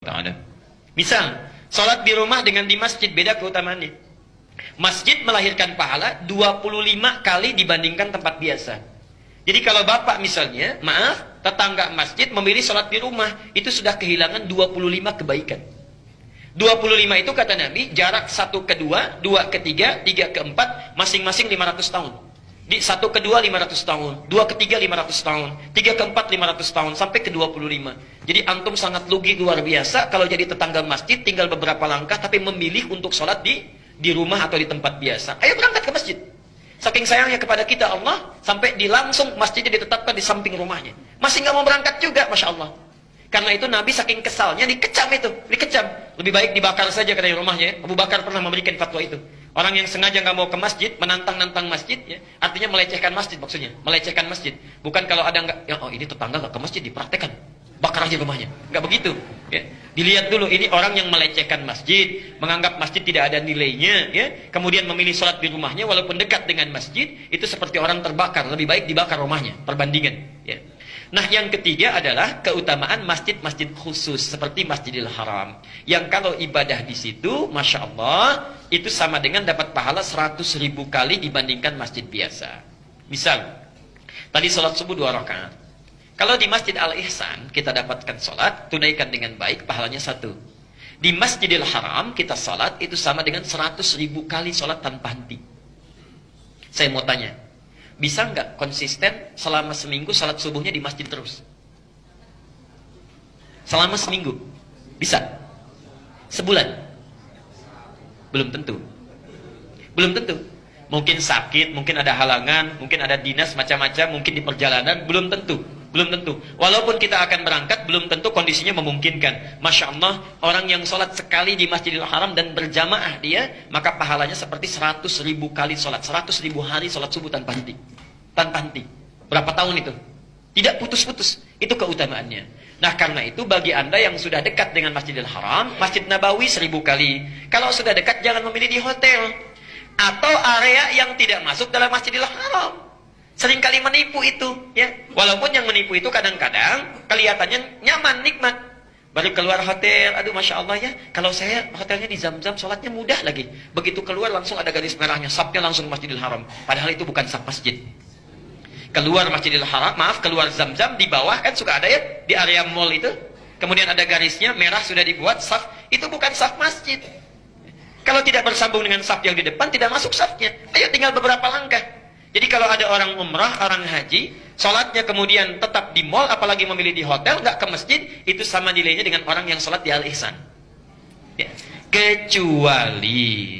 taala. Misal, sholat di rumah dengan di masjid beda keutamaannya. Masjid melahirkan pahala 25 kali dibandingkan tempat biasa. Jadi kalau bapak misalnya, maaf, tetangga masjid memilih sholat di rumah, itu sudah kehilangan 25 kebaikan. 25 itu kata Nabi, jarak 1 ke 2, 2 ke 3, 3 ke 4, masing-masing 500 tahun. Di 1 ke 2 500 tahun, 2 ke 3 500 tahun, 3 ke 4 500 tahun, sampai ke 25. Jadi antum sangat rugi luar biasa kalau jadi tetangga masjid, tinggal beberapa langkah, tapi memilih untuk sholat di rumah atau di tempat biasa. Ayo berangkat ke masjid. Saking sayangnya kepada kita Allah, sampai langsung masjidnya ditetapkan di samping rumahnya. Masih nggak mau berangkat juga, Masya Allah. Karena itu Nabi saking kesalnya dikecam itu, dikecam. Lebih baik dibakar saja dari rumahnya. Abu Bakar pernah memberikan fatwa itu. Orang yang sengaja nggak mau ke masjid, menantang-nantang masjid, ya, artinya melecehkan masjid maksudnya, melecehkan masjid. Bukan kalau ada nggak, ya, oh ini tetangga nggak ke masjid, dipraktekkan, bakar aja rumahnya. Nggak begitu. Ya. Dilihat dulu, ini orang yang melecehkan masjid, menganggap masjid tidak ada nilainya, ya. Kemudian memilih sholat di rumahnya walaupun dekat dengan masjid, itu seperti orang terbakar. Lebih baik dibakar rumahnya, perbandingan. Ya. Nah yang ketiga adalah keutamaan masjid-masjid khusus seperti Masjidil Haram. Yang kalau ibadah di situ, Masya Allah, itu sama dengan dapat pahala 100.000 kali dibandingkan masjid biasa. Misal, tadi sholat subuh 2 rakaat. Kalau di Masjid Al-Ihsan kita dapatkan sholat, tunaikan dengan baik, pahalanya 1. Di Masjidil Haram kita sholat, itu sama dengan 100.000 kali sholat tanpa henti. Saya mau tanya, bisa nggak konsisten selama seminggu salat subuhnya di masjid terus? Selama seminggu? Bisa? Sebulan? Belum tentu. Belum tentu. Mungkin sakit, mungkin ada halangan, mungkin ada dinas macam-macam, mungkin di perjalanan, belum tentu. Belum tentu. Walaupun kita akan berangkat, belum tentu kondisinya memungkinkan. Masya Allah, orang yang sholat sekali di Masjidil Haram dan berjamaah dia, maka pahalanya seperti 100.000 kali sholat. 100.000 hari sholat subuh tanpa henti. Tanpa henti. Berapa tahun itu? Tidak putus-putus. Itu keutamaannya. Nah karena itu bagi anda yang sudah dekat dengan Masjidil Haram, Masjid Nabawi 1000 kali. Kalau sudah dekat jangan memilih di hotel. Atau area yang tidak masuk dalam Masjidil Haram. Seringkali menipu itu, ya. Walaupun yang menipu itu kadang-kadang kelihatannya nyaman, nikmat. Baru keluar hotel, aduh Masya Allah ya, kalau saya hotelnya di Zam-Zam, sholatnya mudah lagi. Begitu keluar langsung ada garis merahnya, sapnya langsung Masjidil Haram. Padahal itu bukan sap masjid. Keluar Masjidil Haram, maaf, keluar Zam-Zam, di bawah kan suka ada ya, di area mall itu. Kemudian ada garisnya, merah sudah dibuat, saf, itu bukan saf masjid. Kalau tidak bersambung dengan saf yang di depan, tidak masuk safnya. Ayo tinggal beberapa langkah. Jadi kalau ada orang umrah, orang haji, sholatnya kemudian tetap di mall, apalagi memilih di hotel, nggak ke masjid, itu sama nilainya dengan orang yang sholat di Al-Ihsan. Ya. Kecuali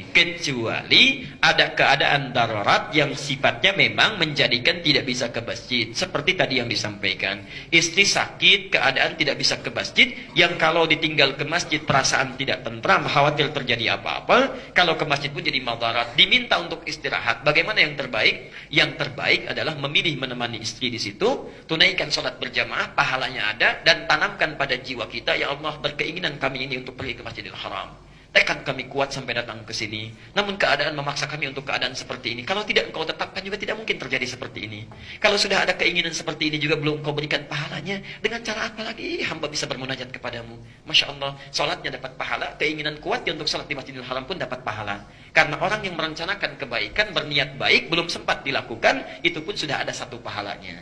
ada keadaan darurat yang sifatnya memang menjadikan tidak bisa ke masjid. Seperti tadi yang disampaikan. Istri sakit, keadaan tidak bisa ke masjid, yang kalau ditinggal ke masjid perasaan tidak tentram, khawatir terjadi apa-apa. Kalau ke masjid pun jadi madarat. Diminta untuk istirahat. Bagaimana yang terbaik? Yang terbaik adalah memilih menemani istri di situ, tunaikan sholat berjamaah, pahalanya ada, dan tanamkan pada jiwa kita, ya Allah berkeinginan kami ini untuk pergi ke Masjidil Haram. Tekad kami kuat sampai datang ke sini. Namun keadaan memaksa kami untuk keadaan seperti ini. Kalau tidak engkau tetapkan juga tidak mungkin terjadi seperti ini. Kalau sudah ada keinginan seperti ini juga belum engkau berikan pahalanya. Dengan cara apa lagi hamba bisa bermunajat kepadamu? Masya Allah, sholatnya dapat pahala. Keinginan kuat untuk sholat di Masjidil Haram pun dapat pahala. Karena orang yang merencanakan kebaikan, berniat baik, belum sempat dilakukan, itu pun sudah ada satu pahalanya.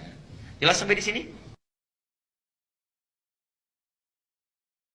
Jelas sampai di sini?